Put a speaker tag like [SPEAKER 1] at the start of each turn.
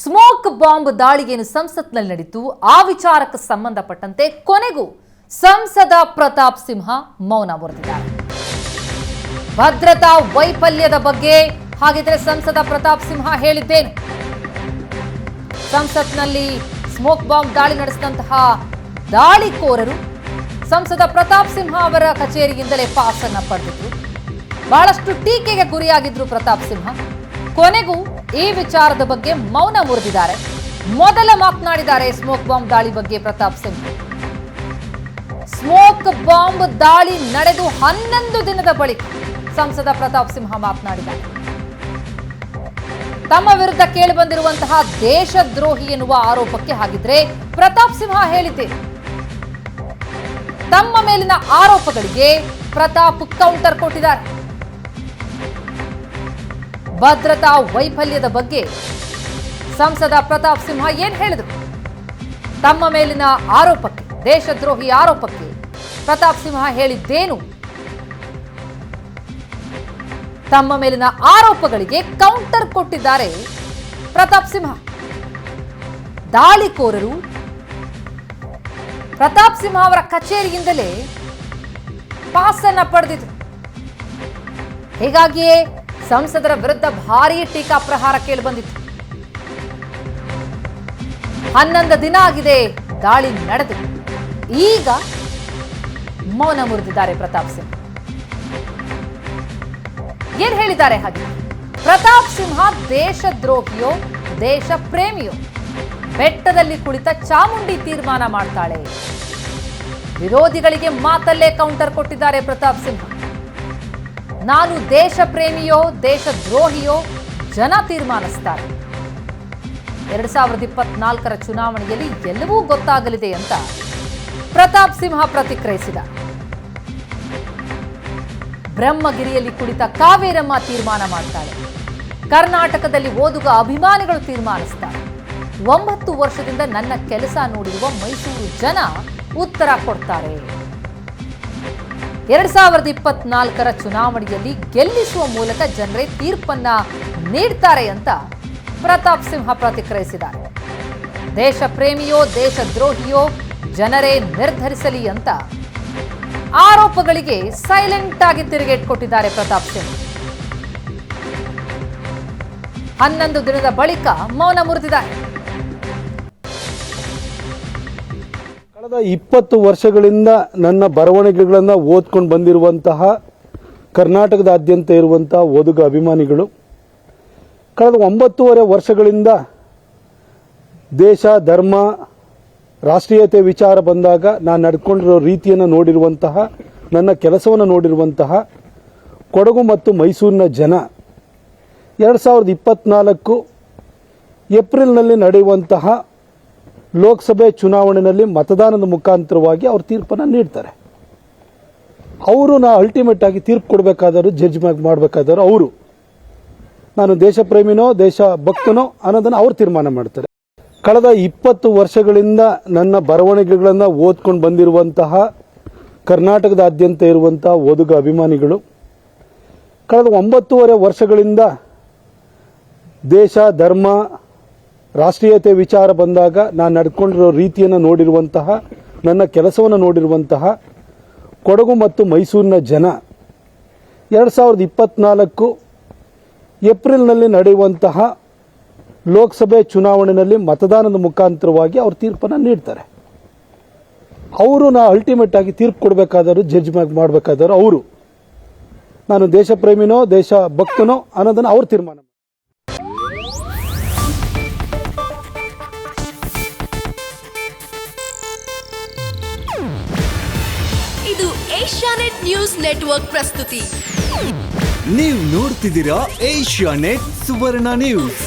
[SPEAKER 1] Smoke bomb ದಾಳಿಗೇನು ಸಂಸತ್ನಲ್ಲಿ ನಡೀತು ಆ ವಿಚಾರಕ್ಕೆ ಸಂಬಂಧಪಟ್ಟಂತೆ ಕೊನೆಗೂ ಸಂಸದ ಪ್ರತಾಪ್ ಸಿಂಹ ಮೌನ ಮುರಿದಿದ್ದಾರೆ. ಭದ್ರತಾ ವೈಫಲ್ಯದ ಬಗ್ಗೆ ಹಾಗಿದ್ರೆ ಸಂಸದ ಪ್ರತಾಪ್ ಸಿಂಹ ಹೇಳಿದ್ದೇನು? ಸಂಸತ್ನಲ್ಲಿ ಸ್ಮೋಕ್ ಬಾಂಬ್ ದಾಳಿ ನಡೆಸಿದಂತಹ ದಾಳಿಕೋರರು ಸಂಸದ ಪ್ರತಾಪ್ ಸಿಂಹ ಅವರ ಕಚೇರಿಯಿಂದಲೇ ಪಾಸ್ ಅನ್ನ ಪಡೆದಿದ್ರು. ಬಹಳಷ್ಟು ಟೀಕೆಗೆ ಗುರಿಯಾಗಿದ್ರು ಪ್ರತಾಪ್ ಸಿಂಹ. ಕೊನೆಗೂ ಈ ವಿಚಾರದ ಬಗ್ಗೆ ಮೌನ ಮುರಿದಿದ್ದಾರೆ. ಮೊದಲ ಮಾತನಾಡಿದ್ದಾರೆ ಸ್ಮೋಕ್ ಬಾಂಬ್ ದಾಳಿ ಬಗ್ಗೆ ಪ್ರತಾಪ್ ಸಿಂಹ. ಸ್ಮೋಕ್ ಬಾಂಬ್ ದಾಳಿ ನಡೆದು 11 ದಿನದ ಬಳಿಕ ಸಂಸದ ಪ್ರತಾಪ್ ಸಿಂಹ ಮಾತನಾಡಿದ್ದಾರೆ. ತಮ್ಮ ವಿರುದ್ಧ ಕೇಳಿಬಂದಿರುವಂತಹ ದೇಶದ್ರೋಹಿ ಎನ್ನುವ ಆರೋಪಕ್ಕೆ ಹಾಗಿದ್ರೆ ಪ್ರತಾಪ್ ಸಿಂಹ ಹೇಳಿದ್ದೆ. ತಮ್ಮ ಮೇಲಿನ ಆರೋಪಗಳಿಗೆ ಪ್ರತಾಪ್ ಕೌಂಟರ್ ಕೊಟ್ಟಿದ್ದಾರೆ. ಭದ್ರತಾ ವೈಫಲ್ಯದ ಬಗ್ಗೆ ಸಂಸದ ಪ್ರತಾಪ್ ಸಿಂಹ ಏನ್ ಹೇಳಿದ್ರು? ತಮ್ಮ ಮೇಲಿನ ಆರೋಪಕ್ಕೆ, ದೇಶದ್ರೋಹಿ ಆರೋಪಕ್ಕೆ ಪ್ರತಾಪ್ ಸಿಂಹ ಹೇಳಿದ್ದೇನು? ತಮ್ಮ ಮೇಲಿನ ಆರೋಪಗಳಿಗೆ ಕೌಂಟರ್ ಕೊಟ್ಟಿದ್ದಾರೆ ಪ್ರತಾಪ್ ಸಿಂಹ. ದಾಳಿಕೋರರು ಪ್ರತಾಪ್ ಸಿಂಹ ಅವರ ಕಚೇರಿಯಿಂದಲೇ ಪಾಸ್ ಅನ್ನ ಪಡೆದಿದ್ರು. ಹೀಗಾಗಿಯೇ ಸಂಸದರ ವಿರುದ್ಧ ಭಾರೀ ಟೀಕಾ ಪ್ರಹಾರ ಕೇಳಿ ಬಂದಿತ್ತು. 11 ದಿನ ಆಗಿದೆ ದಾಳಿ ನಡೆದು. ಈಗ ಮೌನ ಮುರಿದಿದ್ದಾರೆ ಪ್ರತಾಪ್ ಸಿಂಹ. ಏನ್ ಹೇಳಿದ್ದಾರೆ ಹಾಗೆ? ಪ್ರತಾಪ್ ಸಿಂಹ ದೇಶದ್ರೋಹಿಯೋ ದೇಶ ಪ್ರೇಮಿಯೋ? ಬೆಟ್ಟದಲ್ಲಿ ಕುಳಿತ ಚಾಮುಂಡಿ ತೀರ್ಮಾನ ಮಾಡ್ತಾಳೆ. ವಿರೋಧಿಗಳಿಗೆ ಮಾತಲ್ಲೇ ಕೌಂಟರ್ ಕೊಟ್ಟಿದ್ದಾರೆ ಪ್ರತಾಪ್ ಸಿಂಹ. ನಾನು ದೇಶ ಪ್ರೇಮಿಯೋ ದೇಶದ್ರೋಹಿಯೋ ಜನ ತೀರ್ಮಾನಿಸ್ತಾರೆ. 2024ರ ಚುನಾವಣೆಯಲ್ಲಿ ಎಲ್ಲವೂ ಗೊತ್ತಾಗಲಿದೆ ಅಂತ ಪ್ರತಾಪ್ ಸಿಂಹ ಪ್ರತಿಕ್ರಿಯಿಸಿದ. ಬ್ರಹ್ಮಗಿರಿಯಲ್ಲಿ ಕುಳಿತ ಕಾವೇರಮ್ಮ ತೀರ್ಮಾನ ಮಾಡ್ತಾಳೆ. ಕರ್ನಾಟಕದಲ್ಲಿ ಓದುಗ ಅಭಿಮಾನಿಗಳು ತೀರ್ಮಾನಿಸ್ತಾರೆ. 9 ವರ್ಷದಿಂದ ನನ್ನ ಕೆಲಸ ನೋಡಿರುವ ಮೈಸೂರು ಜನ ಉತ್ತರ ಕೊಡ್ತಾರೆ. 2024ರ ಚುನಾವಣೆಯಲ್ಲಿ ಗೆಲ್ಲಿಸುವ ಮೂಲಕ ಜನರೇ ತೀರ್ಪನ್ನ ನೀಡ್ತಾರೆ ಅಂತ ಪ್ರತಾಪ್ ಸಿಂಹ ಪ್ರತಿಕ್ರಿಯಿಸಿದ್ದಾರೆ. ದೇಶ ಪ್ರೇಮಿಯೋ ದೇಶದ್ರೋಹಿಯೋ ಜನರೇ ನಿರ್ಧರಿಸಲಿ ಅಂತ ಆರೋಪಗಳಿಗೆ ಸೈಲೆಂಟ್ ಆಗಿ ತಿರುಗೇಟ್ ಕೊಟ್ಟಿದ್ದಾರೆ ಪ್ರತಾಪ್ ಸಿಂಹ. 11 ದಿನದ ಬಳಿಕ ಮೌನ ಮುರಿದಿದ್ದಾರೆ.
[SPEAKER 2] ಕಳೆದ 20 ವರ್ಷಗಳಿಂದ ನನ್ನ ಬರವಣಿಗೆಗಳನ್ನು ಓದ್ಕೊಂಡು ಬಂದಿರುವಂತಹ ಕರ್ನಾಟಕದಾದ್ಯಂತ ಇರುವಂತಹ ಓದುಗ ಅಭಿಮಾನಿಗಳು ಕಳೆದ 9.5 ವರ್ಷಗಳಿಂದ ದೇಶ, ಧರ್ಮ, ರಾಷ್ಟ್ರೀಯತೆ ವಿಚಾರ ಬಂದಾಗ ನಾನು ನಡ್ಕೊಂಡಿರೋ ರೀತಿಯನ್ನು ನೋಡಿರುವಂತಹ, ನನ್ನ ಕೆಲಸವನ್ನು ನೋಡಿರುವಂತಹ ಕೊಡಗು ಮತ್ತು ಮೈಸೂರಿನ ಜನ 2024 ಏಪ್ರಿಲ್ನಲ್ಲಿ ನಡೆಯುವಂತಹ ಲೋಕಸಭೆ ಚುನಾವಣೆಯಲ್ಲಿ ಮತದಾನದ ಮುಖಾಂತರವಾಗಿ ಅವರು ತೀರ್ಪನ್ನು ನೀಡ್ತಾರೆ. ಅವರು ಅಲ್ಟಿಮೇಟ್ ಆಗಿ ತೀರ್ಪು ಕೊಡಬೇಕಾದವರು, ಜಡ್ಜ್ ಮಾಡಬೇಕಾದವರು ಅವರು. ನಾನು ದೇಶ ಪ್ರೇಮಿನೋ ದೇಶ ಭಕ್ತನೋ ಅನ್ನೋದನ್ನು ಅವರು ತೀರ್ಮಾನ ಮಾಡ್ತಾರೆ. ಕಳೆದ 20 ವರ್ಷಗಳಿಂದ ನನ್ನ ಬರವಣಿಗೆಗಳನ್ನು ಓದ್ಕೊಂಡು ಬಂದಿರುವಂತಹ ಕರ್ನಾಟಕದಾದ್ಯಂತ ಇರುವಂತಹ ಓದುಗ ಅಭಿಮಾನಿಗಳು ಕಳೆದ 9.5 ವರ್ಷಗಳಿಂದ ದೇಶ, ಧರ್ಮ, ರಾಷ್ಟ್ರೀಯತೆ ವಿಚಾರ ಬಂದಾಗ ನಾನು ನಡ್ಕೊಂಡಿರೋ ರೀತಿಯನ್ನು ನೋಡಿರುವಂತಹ, ನನ್ನ ಕೆಲಸವನ್ನು ನೋಡಿರುವಂತಹ ಕೊಡಗು ಮತ್ತು ಮೈಸೂರಿನ ಜನ 2024 ಏಪ್ರಿಲ್ನಲ್ಲಿ ನಡೆಯುವಂತಹ ಲೋಕಸಭೆ ಚುನಾವಣೆಯಲ್ಲಿ ಮತದಾನದ ಮುಖಾಂತರವಾಗಿ ಅವರು ತೀರ್ಪನ್ನು ನೀಡ್ತಾರೆ. ಅವರು ಅಲ್ಟಿಮೇಟ್ ಆಗಿ ತೀರ್ಪು ಕೊಡಬೇಕಾದವರು, ಜಡ್ಜ್ ಮಾಡಬೇಕಾದವರು ಅವರು. ನಾನು ದೇಶ ಪ್ರೇಮಿನೋ ದೇಶ ಭಕ್ತನೋ ಅನ್ನೋದನ್ನು ಅವರು ತೀರ್ಮಾನ.
[SPEAKER 3] ಇದು ಏಷ್ಯಾನೆಟ್ ನ್ಯೂಸ್ ನೆಟ್ವರ್ಕ್ ಪ್ರಸ್ತುತಿ.
[SPEAKER 4] ನೀವು ನೋಡ್ತಿದ್ದೀರಾ ಏಷ್ಯಾನೆಟ್ ಸುವರ್ಣ ನ್ಯೂಸ್.